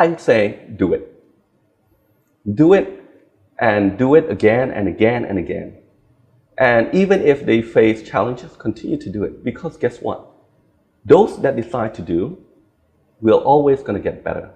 I say do it. Do it and do it again and again and again. And even if they face challenges, continue to do it. Because guess what? Those that decide to do will always going to get better.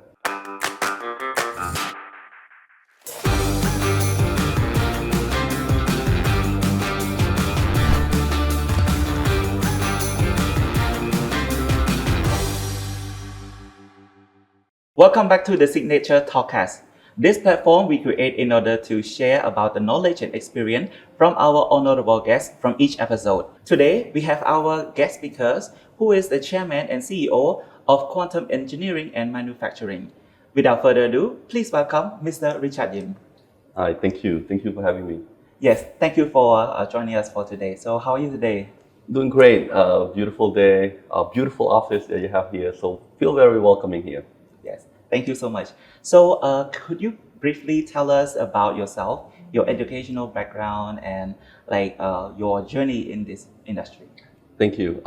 Welcome back to the Signature TalkCast. This platform we create in order to share about the knowledge and experience from our honorable guests from each episode. Today, we have our guest speakers, who is the chairman and CEO of Quantum Engineering and Manufacturing. Without further ado, please welcome Mr. H.E Yim. Hi, thank you. Thank you for having me. Yes, thank you for joining us for today. So how are you today? Doing great. Beautiful day. Beautiful office that you have here. So feel very welcoming here. Yes, thank you so much. So could you briefly tell us about yourself, your educational background, and your journey in this industry? Thank you.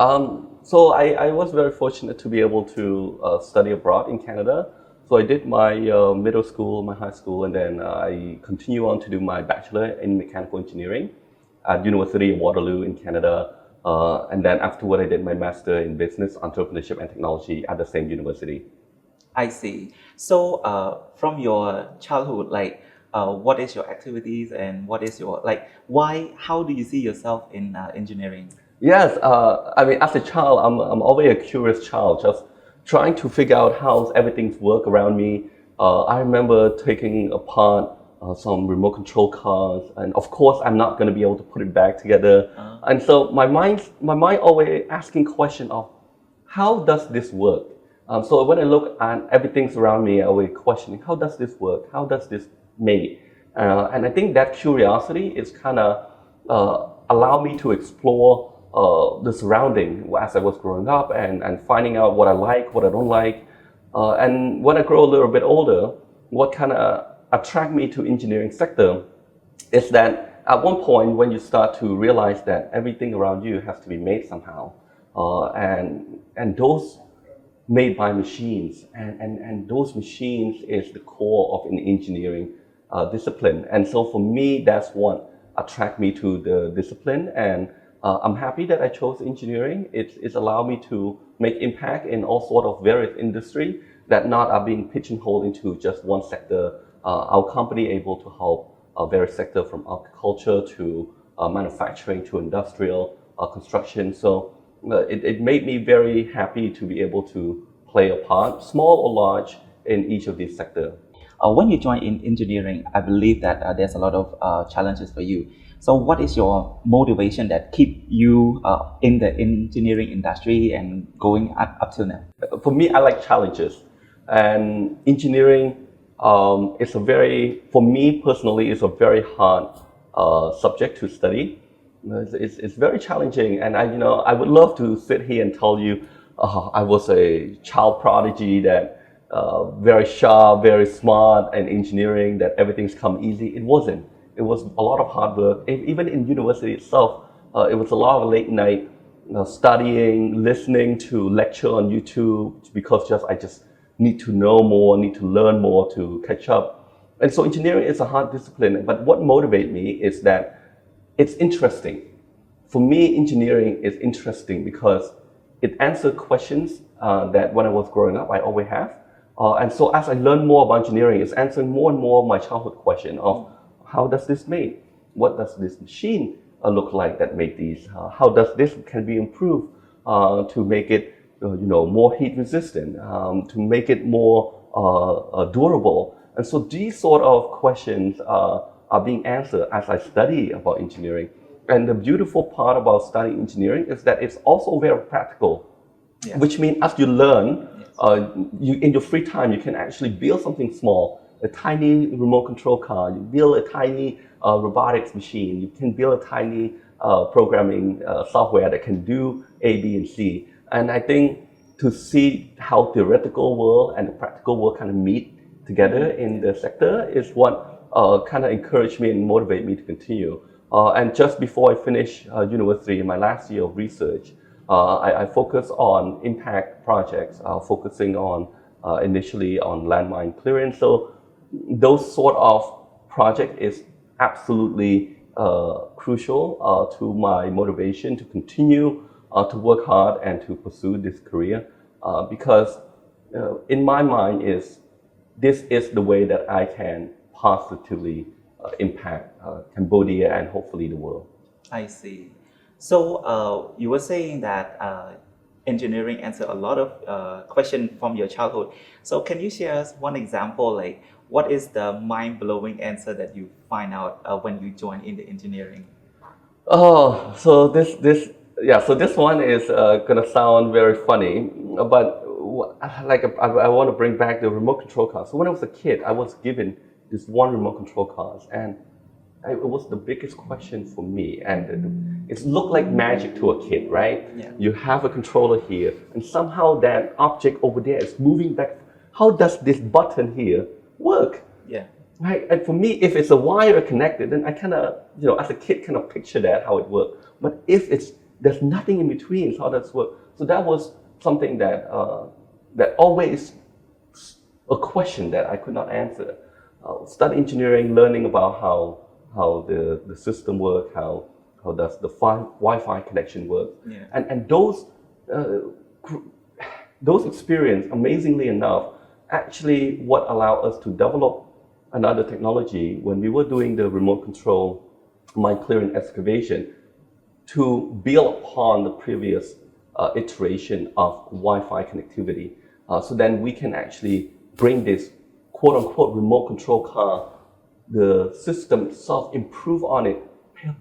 So I was very fortunate to be able to study abroad in Canada. So I did my middle school, my high school, and then I continue on to do my bachelor in mechanical engineering at University of Waterloo in Canada. And then afterward, I did my master in business, entrepreneurship, and technology at the same university. I see. So from your childhood, what is your activities and what is your, how do you see yourself in engineering? Yes, I mean, as a child, I'm always a curious child, just trying to figure out how everything's work around me. I remember taking apart some remote control cars, and of course, I'm not going to be able to put it back together. And so my mind always asking question of how does this work? So when I look at everything around me, I always questioning how does this work? How does this made? And I think that curiosity is kind of allow me to explore the surrounding as I was growing up and finding out what I like, what I don't like. And when I grow a little bit older, what kind of attract me to engineering sector is that at one point when you start to realize that everything around you has to be made somehow, and those made by machines, and those machines is the core of an engineering discipline. And so for me, that's what attract me to the discipline. And I'm happy that I chose engineering. It's allowed me to make impact in all sort of various industry that not are being pigeonholed into just one sector. Our company able to help various sector from agriculture to manufacturing to industrial construction. So it made me very happy to be able to play a part, small or large, in each of these sectors. When you join in engineering, I believe that there's a lot of challenges for you. So what is your motivation that keep you in the engineering industry and going up till now? For me, I like challenges. And engineering is for me personally, is a very hard subject to study. It's very challenging, and I would love to sit here and tell you I was a child prodigy that very sharp, very smart, and engineering that everything's come easy. It wasn't. It was a lot of hard work. Even in university itself, it was a lot of late night studying, listening to lecture on YouTube because I just need to know more, need to learn more to catch up. And so engineering is a hard discipline. But what motivates me is that it's interesting. For me, engineering is interesting because it answers questions that when I was growing up, I always have. And so as I learn more about engineering, it's answering more and more of my childhood question of how does this make? What does this machine look like that make these? How does this can be improved to make it more heat resistant, to make it more durable? And so these sort of questions are being answered as I study about engineering. And the beautiful part about studying engineering is that it's also very practical, which means as you learn, in your free time, you can actually build something small, a tiny remote control car, you build a tiny robotics machine, you can build a tiny programming software that can do A, B, and C. And I think to see how theoretical world and the practical world kind of meet together in the sector is what kind of encouraged me and motivated me to continue. And just before I finished university in my last year of research, I focus on impact projects, focusing on initially on landmine clearance. So those sort of project is absolutely crucial to my motivation to continue to work hard and to pursue this career because in my mind this is the way that I can positively impact Cambodia and hopefully the world. I see. So you were saying that engineering answer a lot of questions from your childhood. So can you share us one example, like what is the mind-blowing answer that you find out when you join in the engineering? Oh, so so this one is gonna sound very funny, but I want to bring back the remote control car. So when I was a kid, I was given this one remote control car, and it was the biggest question for me. And it looked like magic to a kid, right? Yeah. You have a controller here, and somehow that object over there is moving back. How does this button here work? Yeah. Right, and for me, if it's a wire connected, then I kind of, as a kid, kind of picture that how it worked. But if there's nothing in between, how does it work? So that was something that always a question that I could not answer. Study engineering, learning about how the system works, how does the Wi-Fi connection work, Yeah. and those experience, amazingly enough, actually what allowed us to develop another technology when we were doing the remote control mine clearing excavation to build upon the previous iteration of Wi-Fi connectivity. So then we can actually bring this quote unquote remote control car, the system itself, improve on it,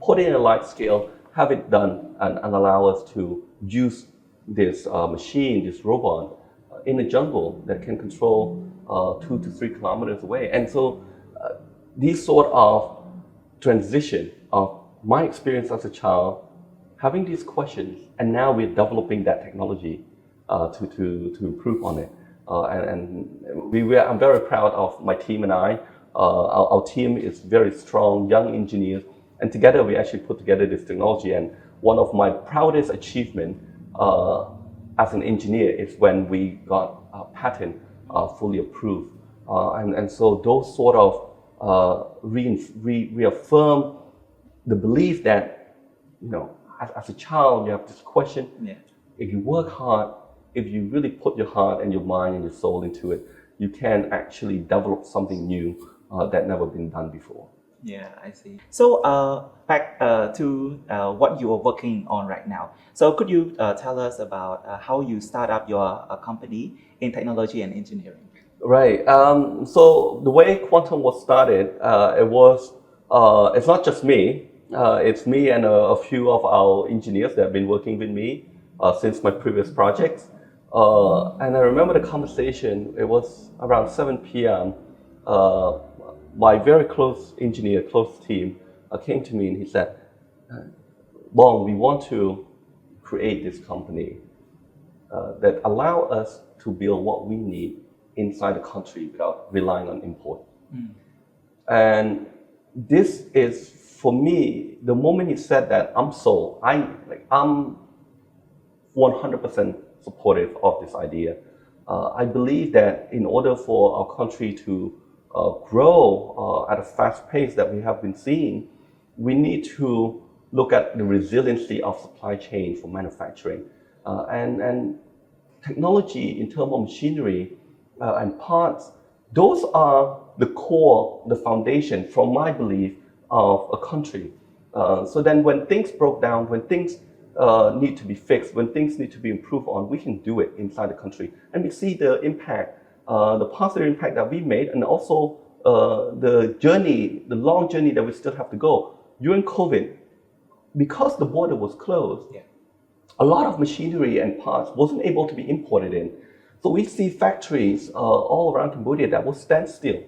put it in a light scale, have it done, and allow us to use this machine, this robot, in the jungle that can control 2 to 3 kilometers away. And so these sort of transition of my experience as a child, having these questions, and now we're developing that technology to improve on it. I'm very proud of my team and I. Our team is very strong, young engineers, and together we actually put together this technology. And one of my proudest achievements as an engineer is when we got a patent fully approved. And so those sort of reaffirm the belief that, as a child, you have this question. Yeah. If you work hard, if you really put your heart and your mind and your soul into it, you can actually develop something new that never been done before. Yeah, I see. So back to what you are working on right now. So could you tell us about how you start up your company in technology and engineering? Right. So the way Quantum was started, it's not just me. It's me and a few of our engineers that have been working with me since my previous projects. And I remember the conversation. It was around 7 p.m. My very close engineer, close team, came to me and he said, "Bong, we want to create this company that allow us to build what we need inside the country without relying on import." And this is, for me, the moment he said that, I'm sold. I'm 100% supportive of this idea. I believe that in order for our country to grow at a fast pace that we have been seeing, we need to look at the resiliency of supply chain for manufacturing. And technology in terms of machinery and parts, those are the core, the foundation, from my belief, of a country. So then when things broke down, when things need to be fixed, when things need to be improved on, we can do it inside the country. And we see the impact, the positive impact that we made, and also the long journey that we still have to go. During COVID, because the border was closed, a lot of machinery and parts wasn't able to be imported in. So we see factories all around Cambodia that will stand still,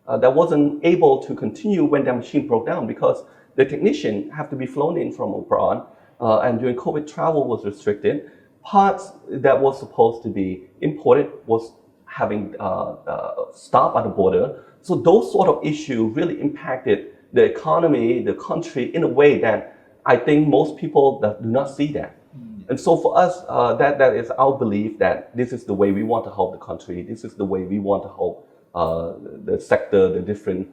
that wasn't able to continue when their machine broke down because the technician have to be flown in from abroad, and during COVID, travel was restricted. Parts that was supposed to be imported was having stopped at the border. So those sort of issues really impacted the economy, the country, in a way that I think most people that do not see that. And so for us, that is our belief that this is the way we want to help the country. This is the way we want to help the sector, the different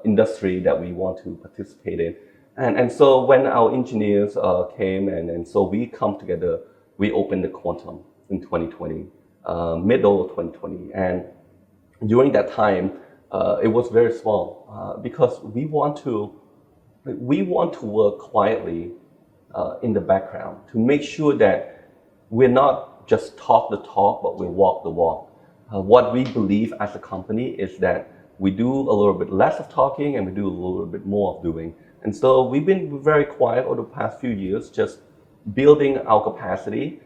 industry that we want to participate in. And so when our engineers came and so we come together, we opened the Quantum in 2020, middle of 2020. And during that time, it was very small because we want to work quietly in the background to make sure that we're not just talk the talk, but we walk the walk. What we believe as a company is that we do a little bit less of talking and we do a little bit more of doing. And so we've been very quiet over the past few years, just building our capacity,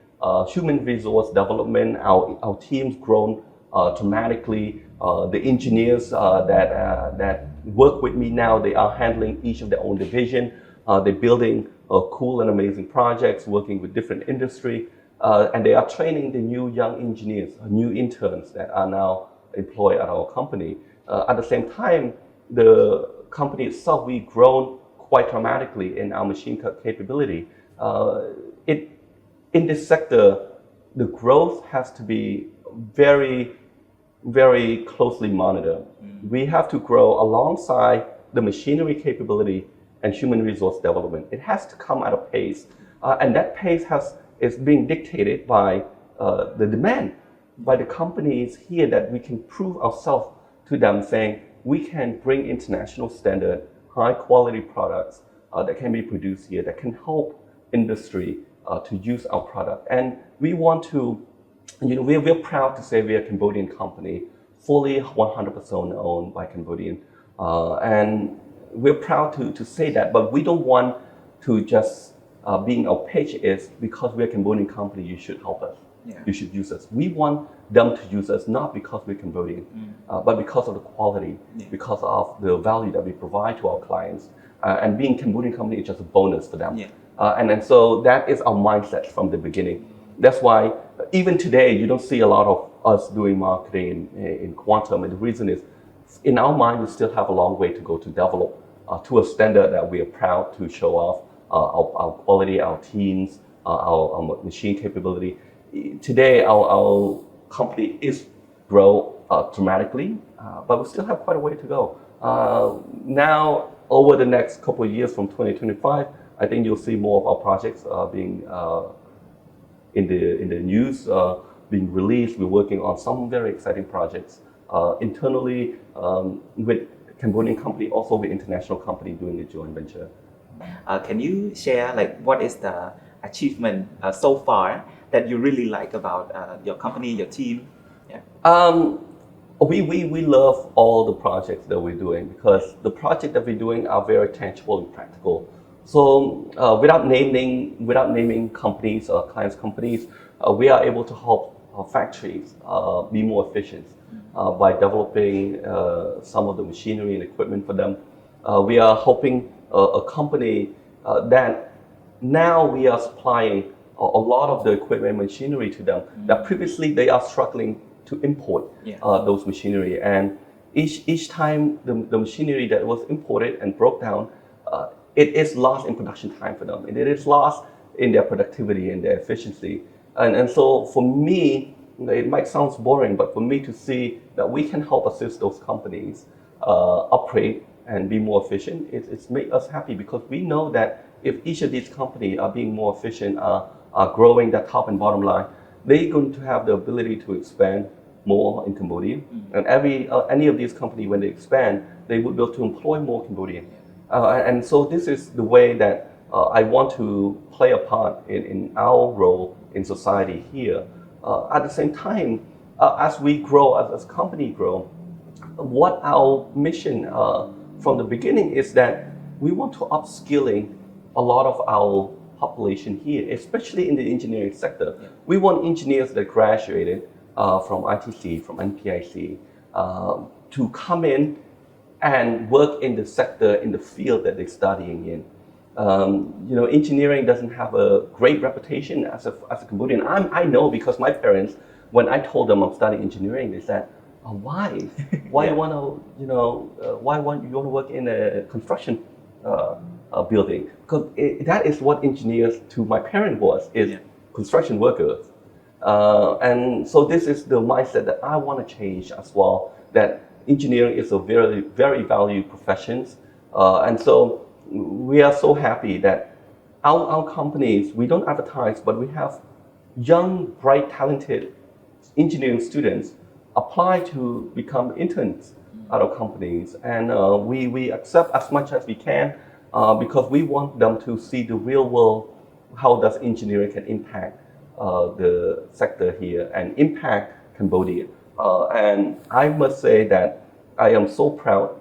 human resource development. Our team's grown dramatically. The engineers that work with me now, they are handling each of their own division. They're building cool and amazing projects, working with different industry, and they are training the new young engineers, new interns that are now employed at our company. At the same time, the company itself, we've grown quite dramatically in our machine capability. In this sector, the growth has to be very, very closely monitored. We have to grow alongside the machinery capability and human resource development. It has to come at a pace, and that pace is being dictated by the demand, by the companies here that we can prove ourselves to them, saying we can bring international standard, high quality products that can be produced here, that can help industry to use our product. And we want to, we're proud to say we're a Cambodian company, fully 100% owned by Cambodian. And we're proud to say that, but we don't want to just being our pitch is because we're a Cambodian company, you should help us. Yeah. You should use us. We want them to use us not because we're Cambodian, but because of the quality, because of the value that we provide to our clients. And being Cambodian company is just a bonus for them. Yeah. And so that is our mindset from the beginning. That's why even today you don't see a lot of us doing marketing in Quantum, and the reason is in our mind we still have a long way to go to develop to a standard that we are proud to show off our quality, our teams, our machine capability. Today our company is grow dramatically, but we still have quite a way to go. Now over the next couple of years from 2025, I think you'll see more of our projects being in the news, being released. We're working on some very exciting projects internally with Cambodian company, also with international company doing a joint venture. Can you share what is the achievement so far that you really like about your company, your team? Yeah. We love all the projects that we're doing because the projects that we're doing are very tangible and practical. So without naming companies or clients' companies, we are able to help factories be more efficient by developing some of the machinery and equipment for them. We are helping a company that now we are supplying a lot of the equipment and machinery to them that previously they are struggling to import those machinery. And each time the machinery that was imported and broke down, it is lost in production time for them, and it is lost in their productivity and their efficiency. And so for me, it might sound boring, but for me to see that we can help assist those companies operate and be more efficient, it's made us happy because we know that if each of these companies are being more efficient, are growing that top and bottom line, they're going to have the ability to expand more in Cambodia. And any of these companies, when they expand, they would be able to employ more Cambodian. And so this is the way that I want to play a part in our role in society here. At the same time, as we grow, as a company grow, what our mission from the beginning is that we want to upskilling a lot of our population here, especially in the engineering sector. Yeah. We want engineers that graduated from ITC, from NPIC, to come in and work in the sector, in the field that they're studying in. Engineering doesn't have a great reputation as a Cambodian. I know because my parents, when I told them I'm studying engineering, they said, "Why? Why you want to work in a construction building?" Because that is what engineers to my parent was. construction workers. And so this is the mindset that I want to change as well, that engineering is a very, very valued profession. And so we are so happy that our companies, we don't advertise, but we have young, bright, talented engineering students apply to become interns at our companies. And we accept as much as we can because we want them to see the real world, how does engineering can impact the sector here and impact Cambodia. And I must say that I am so proud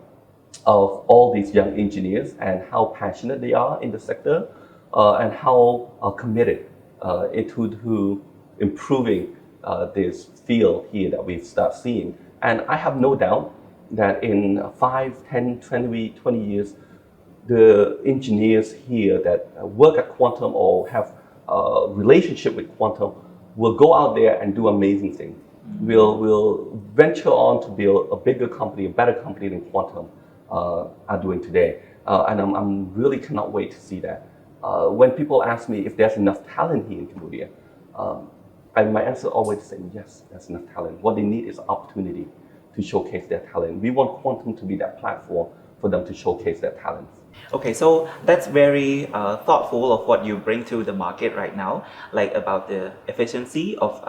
of all these young engineers and how passionate they are in the sector and how committed into improving this field here that we start seeing. And I have no doubt that in 5, 10, 20 years, the engineers here that work at Quantum or have a relationship with Quantum will go out there and do amazing things. We'll venture on to build a bigger company, a better company than Quantum are doing today. And I'm really cannot wait to see that. When people ask me if there's enough talent here in Cambodia, my answer always is yes, there's enough talent. What they need is opportunity to showcase their talent. We want Quantum to be that platform for them to showcase their talents. Okay, so that's very thoughtful of what you bring to the market right now, like about the efficiency of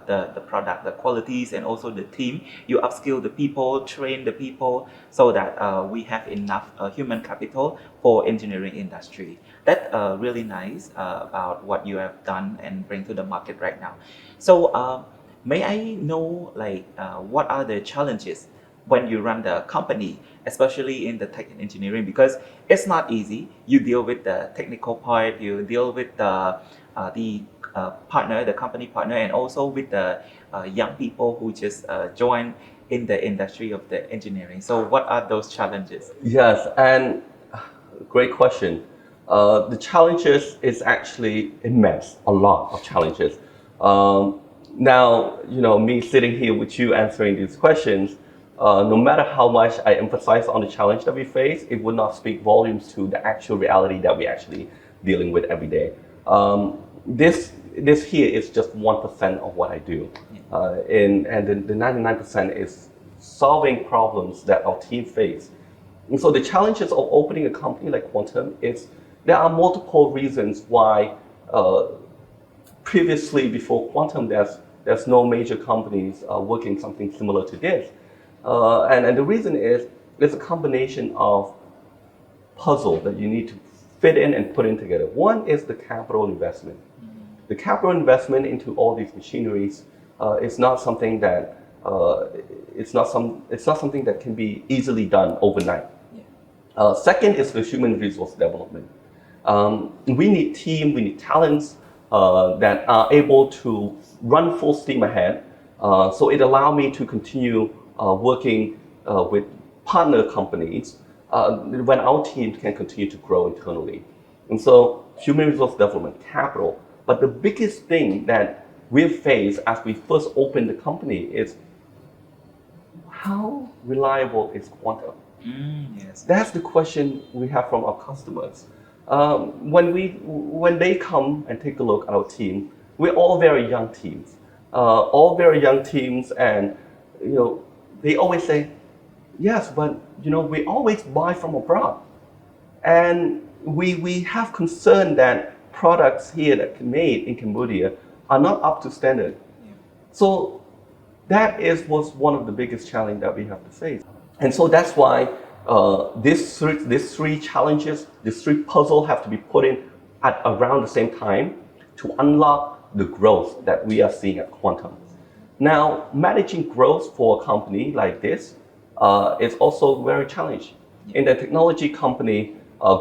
the product, the qualities, and also the team. You upskill the people, train the people, so that we have enough human capital for engineering industry. That's really nice about what you have done and bring to the market right now. So may I know what are the challenges when you run the company, especially in the tech and engineering, because it's not easy. You deal with the technical part, you deal with the partner, the company partner, and also with the young people who just join in the industry of the engineering. So what are those challenges? Yes, and great question. The challenges is actually immense, a lot of challenges. Now, me sitting here with you answering these questions, no matter how much I emphasize on the challenge that we face, it would not speak volumes to the actual reality that we're actually dealing with every day. This here is just 1% of what I do. And the 99% is solving problems that our team face. And so the challenges of opening a company like Quantum is there are multiple reasons why previously before Quantum there's no major companies working something similar to this. And the reason is there's a combination of puzzle that you need to fit in and put in together. One is the capital investment. The capital investment into all these machineries is not something that it's not something that can be easily done overnight. Second is the human resource development. We need team, we need talents that are able to run full steam ahead. So it allowed me to continue working with partner companies when our team can continue to grow internally. And so human resource development, capital. But the biggest thing that we've faced as we first opened the company is how reliable is Quantum? Yes. That's the question we have from our customers. When they come and take a look at our team, we're all very young teams, and they always say, yes, but we always buy from abroad, and we have concern that products here that are made in Cambodia are not up to standard. So that was one of the biggest challenges that we have to face, and so that's why these three challenges, these three puzzles have to be put in at around the same time to unlock the growth that we are seeing at Quantum. Now, managing growth for a company like this is also very challenging. In the technology company,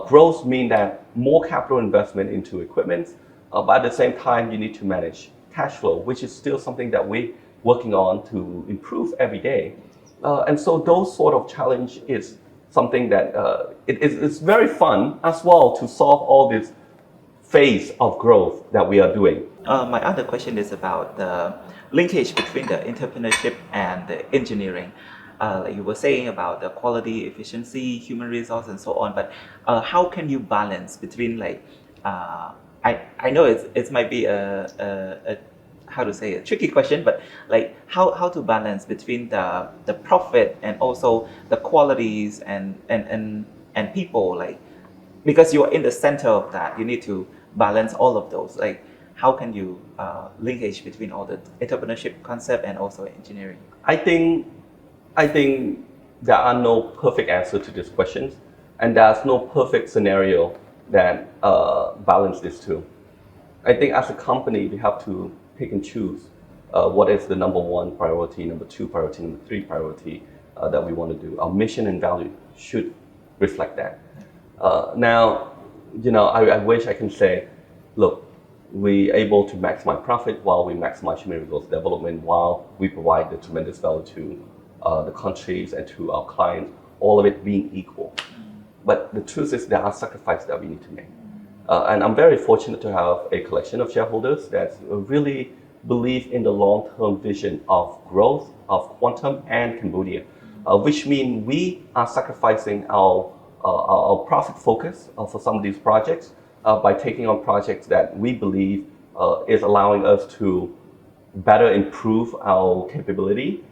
growth means that more capital investment into equipment, but at the same time, you need to manage cash flow, which is still something that we're working on to improve every day. And so those sort of challenge is something that it's very fun as well to solve all this phase of growth that we are doing. My other question is about the linkage between the entrepreneurship and the engineering. Like you were saying about the quality, efficiency, human resource, and so on. But how can you balance between I know it might be a how to say a tricky question, but like how to balance between the profit and also the qualities and people, like because you're in the center of that, you need to balance all of those. Like how can you linkage between all the entrepreneurship concept and also engineering? I think I think there are no perfect answer to these questions, and there's no perfect scenario that balance these two. I think as a company, we have to pick and choose what is the number one priority, number two priority, number three priority that we want to do. Our mission and value should reflect that. Now, I wish I can say, look, we able to maximize profit while we maximize human resource development, while we provide the tremendous value to the countries and to our clients, all of it being equal. But the truth is there are sacrifices that we need to make. And I'm very fortunate to have a collection of shareholders that really believe in the long-term vision of growth of Quantum and Cambodia, which means we are sacrificing our profit focus for some of these projects by taking on projects that we believe is allowing us to better improve our capability,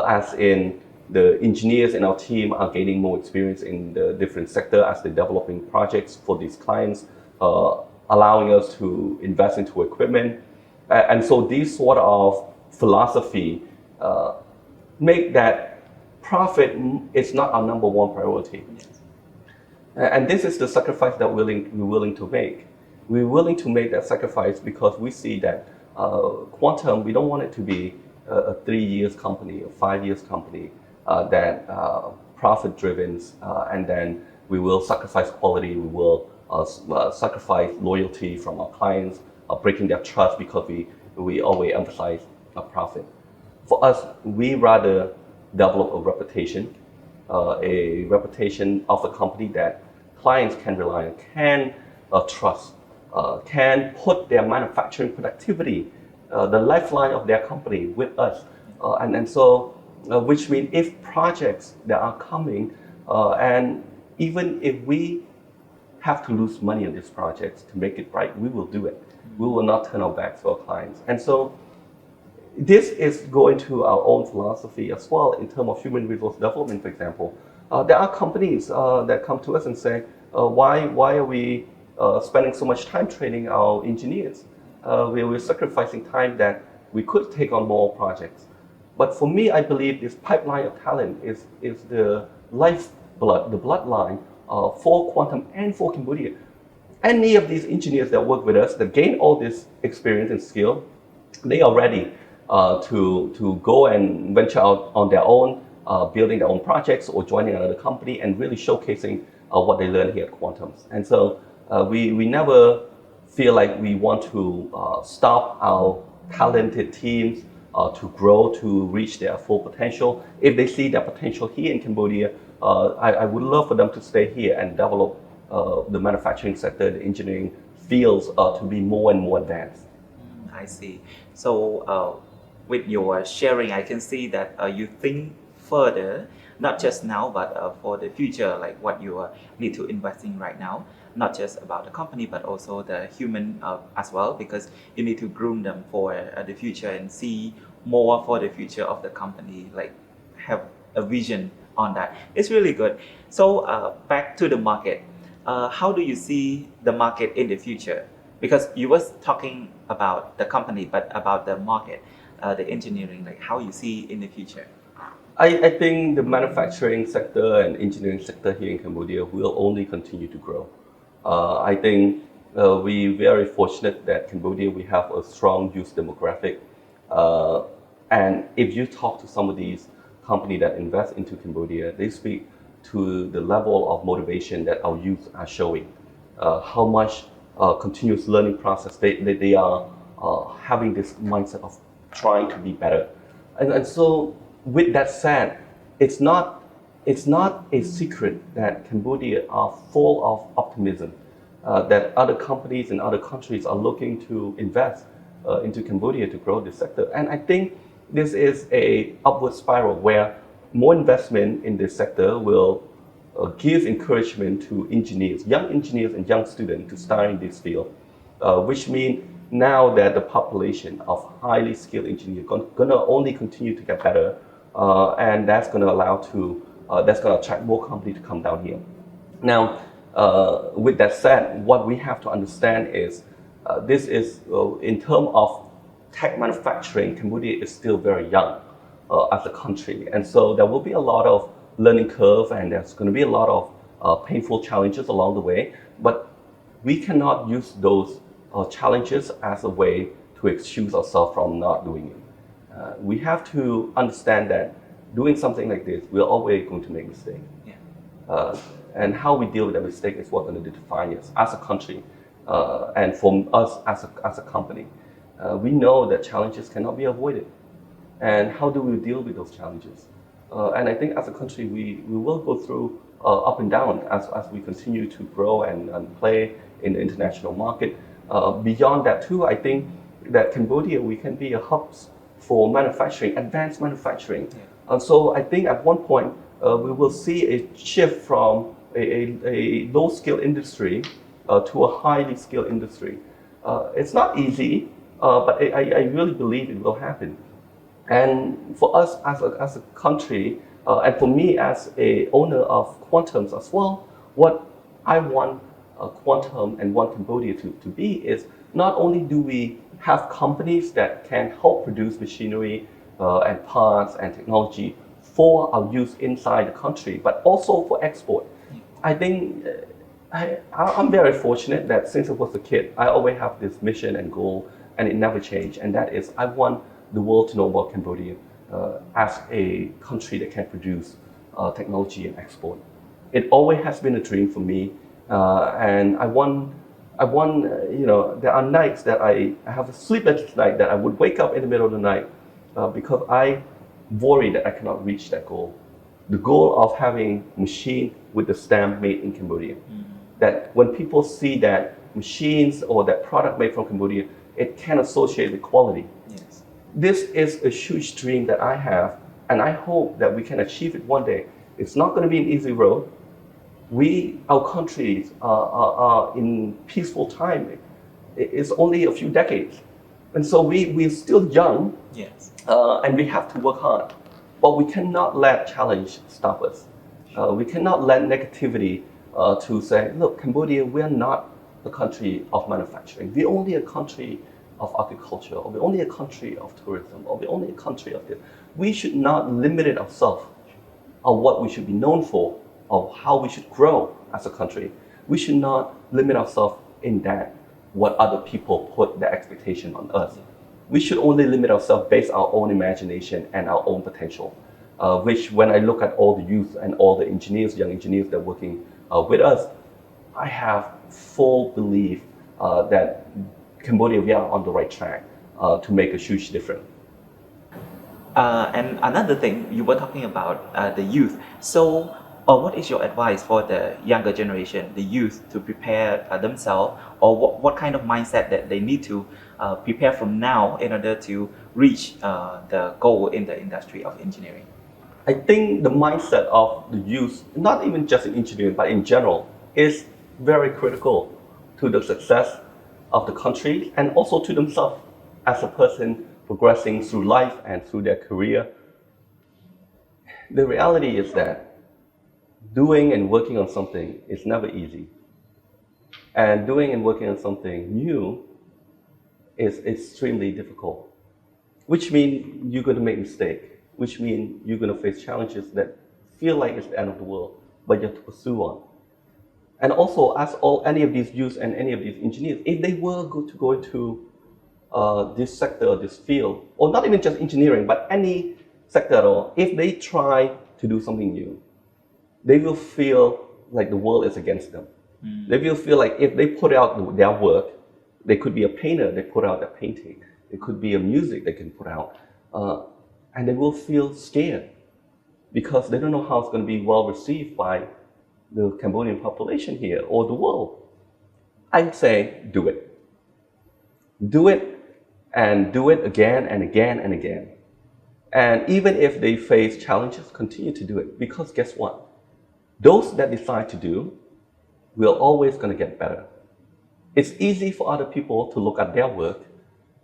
as in the engineers in our team are gaining more experience in the different sector as they're developing projects for these clients, allowing us to invest into equipment. And so these sort of philosophy make that profit is not our number one priority. And this is the sacrifice that we're willing to make. We're willing to make that sacrifice because we see that Quantum, we don't want it to be a 3 years company, a 5 years company that profit driven, and then we will sacrifice quality, we will sacrifice loyalty from our clients, breaking their trust because we always emphasize a profit. For us, we rather develop a reputation of a company that clients can rely on, can trust, can put their manufacturing productivity, the lifeline of their company with us. And so, which means if projects that are coming, and even if we have to lose money on these projects to make it right, we will do it. We will not turn our backs to our clients. And so this is going to our own philosophy as well in terms of human resource development, for example. There are companies that come to us and say, why are we spending so much time training our engineers? We're sacrificing time that we could take on more projects. But for me, I believe this pipeline of talent is the lifeblood, the bloodline for Quantum and for Cambodia. Any of these engineers that work with us, that gain all this experience and skill, they are ready to go and venture out on their own, building their own projects or joining another company and really showcasing what they learn here at Quantum. And so we never feel like we want to stop our talented teams to grow, to reach their full potential. If they see their potential here in Cambodia, I would love for them to stay here and develop the manufacturing sector, the engineering fields to be more and more advanced. I see. So with your sharing, I can see that you think further, not just now, but for the future, like what you need to invest in right now, not just about the company, but also the human as well, because you need to groom them for the future and see more for the future of the company, like have a vision on that. It's really good. So back to the market. How do you see the market in the future? Because you was talking about the company, but about the market, the engineering, like how you see in the future. I think the manufacturing sector and engineering sector here in Cambodia will only continue to grow. I think we're very fortunate that Cambodia, we have a strong youth demographic. And if you talk to some of these companies that invest into Cambodia, they speak to the level of motivation that our youth are showing, how much continuous learning process they are having this mindset of trying to be better. And so with that said, it's not a secret that Cambodia are full of optimism, that other companies in other countries are looking to invest into Cambodia to grow this sector. And I think this is a upward spiral where more investment in this sector will give encouragement to engineers, young engineers and young students to start in this field. which means now that the population of highly skilled engineers going to only continue to get better, and that's going to that's going to attract more companies to come down here. Now, with that said, what we have to understand is this is in terms of tech manufacturing, Cambodia is still very young as a country, and so there will be a lot of learning curve, and there's going to be a lot of painful challenges along the way. But we cannot use those challenges as a way to excuse ourselves from not doing it. We have to understand that doing something like this, we're always going to make mistakes. And how we deal with that mistake is what's going to define us as a country, and for us as a company. We know that challenges cannot be avoided. And how do we deal with those challenges? And I think as a country, we will go through up and down as we continue to grow and play in the international market. Beyond that too, I think that Cambodia, we can be a hub for manufacturing, advanced manufacturing. And so I think at one point, we will see a shift from a low-skilled industry to a highly skilled industry. It's not easy, but I really believe it will happen. And for us as a country, and for me as a owner of Quantums as well, what I want Quantum and want Cambodia to be is not only do we have companies that can help produce machinery and parts and technology for our use inside the country, but also for export. I think I'm very fortunate that since I was a kid, I always have this mission and goal, and it never changed. And that is, I want the world to know about Cambodia as a country that can produce technology and export. It always has been a dream for me, and I want. There are nights that I have a sleepless night that I would wake up in the middle of the night because I worry that I cannot reach that goal. The goal of having machine with the stamp made in Cambodia. That when people see that machines or that product made from Cambodia, it can associate with quality. Yes. This is a huge dream that I have, and I hope that we can achieve it one day. It's not going to be an easy road. Our countries are in peaceful time. It's only a few decades. And so we're still young, Yes. And we have to work hard. But we cannot let challenge stop us. We cannot let negativity to say, look, Cambodia, we're not a country of manufacturing. We're only a country of agriculture, or we're only a country of tourism, or we're only a country of this. We should not limit ourselves on what we should be known for, of how we should grow as a country. We should not limit ourselves in that, what other people put their expectation on us. We should only limit ourselves based on our own imagination and our own potential, which when I look at all the youth and all the engineers, young engineers that are working with us, I have full belief that Cambodia, we are on the right track to make a huge difference. And another thing, you were talking about the youth. So, what is your advice for the younger generation, the youth, to prepare themselves, or what kind of mindset that they need to prepare from now in order to reach the goal in the industry of engineering? I think the mindset of the youth, not even just in engineering, but in general, is very critical to the success of the country and also to themselves as a person progressing through life and through their career. The reality is that doing and working on something is never easy. And doing and working on something new is extremely difficult, which means you're going to make mistakes, which means you're going to face challenges that feel like it's the end of the world, but you have to pursue on. And also, as any of these youth and any of these engineers, if they were to go into this sector, this field, or not even just engineering, but any sector at all, if they try to do something new, they will feel like the world is against them. They will feel like if they put out their work, they could be a painter, they put out their painting. It could be a music they can put out. And they will feel scared because they don't know how it's going to be well received by the Cambodian population here or the world. I'd say do it. Do it and do it again and again and again. And even if they face challenges, continue to do it, because guess what? Those that decide to do will always going to get better. It's easy for other people to look at their work,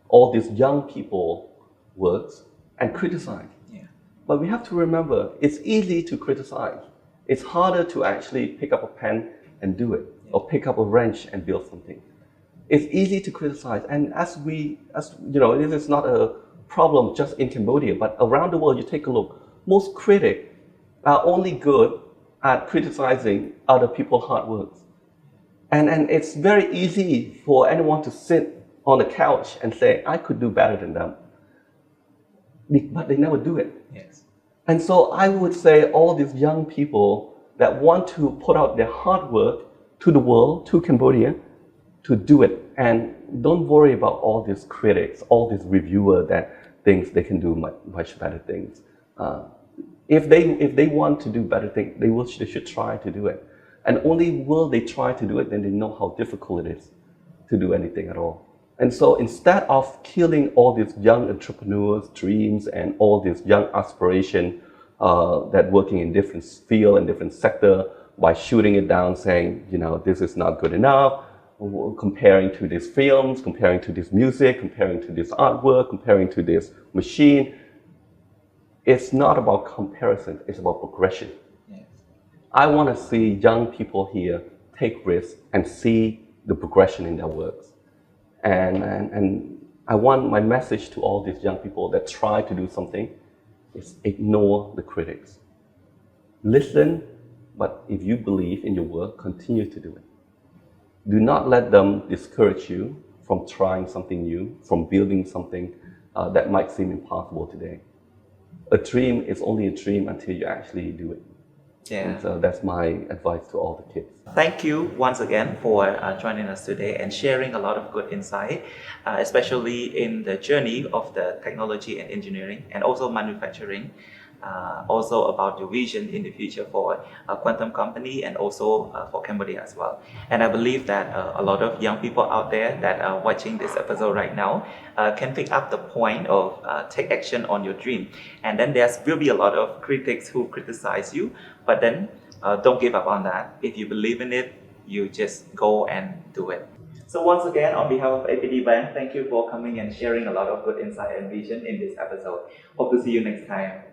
all these young people works, and criticize. Yeah. But we have to remember, it's easy to criticize. It's harder to actually pick up a pen and do it, or pick up a wrench and build something. It's easy to criticize, and as you know, this is not a problem just in Cambodia, but around the world. You take a look. Most critics are only good at criticizing other people's hard work, and it's very easy for anyone to sit on the couch and say, "I could do better than them," but they never do it. Yes. And so I would say all these young people that want to put out their hard work to the world, to Cambodia, to do it. And don't worry about all these critics, all these reviewers that thinks they can do much better things. If they want to do better things, they should try to do it. And only will they try to do it, then they know how difficult it is to do anything at all. And so instead of killing all these young entrepreneurs' dreams and all these young aspiration that working in different field and different sector by shooting it down, saying, you know, this is not good enough, comparing to these films, comparing to this music, comparing to this artwork, comparing to this machine, it's not about comparison, it's about progression. Yes. I want to see young people here take risks and see the progression in their works. And I want my message to all these young people that try to do something is ignore the critics. Listen, but if you believe in your work, continue to do it. Do not let them discourage you from trying something new, from building something that might seem impossible today. A dream is only a dream until you actually do it. Yeah. And so that's my advice to all the kids. Thank you once again for joining us today and sharing a lot of good insight, especially in the journey of the technology and engineering and also manufacturing, also about your vision in the future for a quantum company and also for Cambodia as well. And I believe that a lot of young people out there that are watching this episode right now can pick up the point of take action on your dream. And then there will be a lot of critics who criticize you, but then don't give up on that. If you believe in it, you just go and do it. So once again, on behalf of APD Bank, thank you for coming and sharing a lot of good insight and vision in this episode. Hope to see you next time.